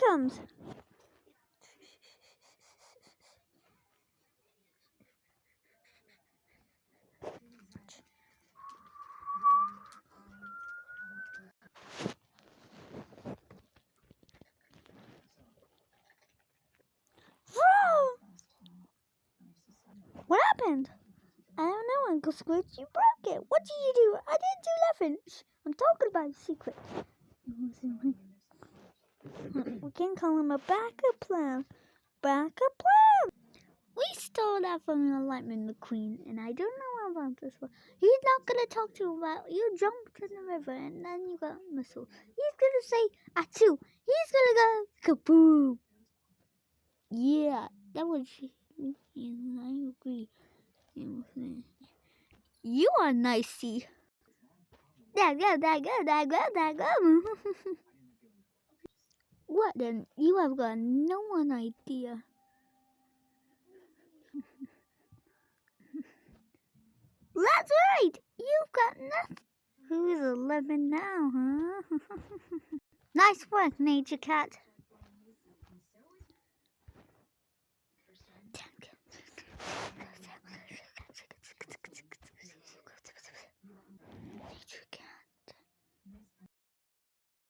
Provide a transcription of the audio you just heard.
comes. What happened? I don't know, Uncle Squid. You broke it. What did you do? I didn't do nothing. Shh, I'm talking about a secret. We can call him a backup plan. Backup plan. We stole that from the Lightning McQueen, and I don't know about this one. He's not gonna talk to you about you jumped in the river and then you got missile. He's gonna say achoo. He's gonna go kaboom. Yeah, that was. I agree. You are nicey. What then? You have got no one idea. That's right. You've got nothing. Who's 11 now, huh? Nice work, Nature Cat.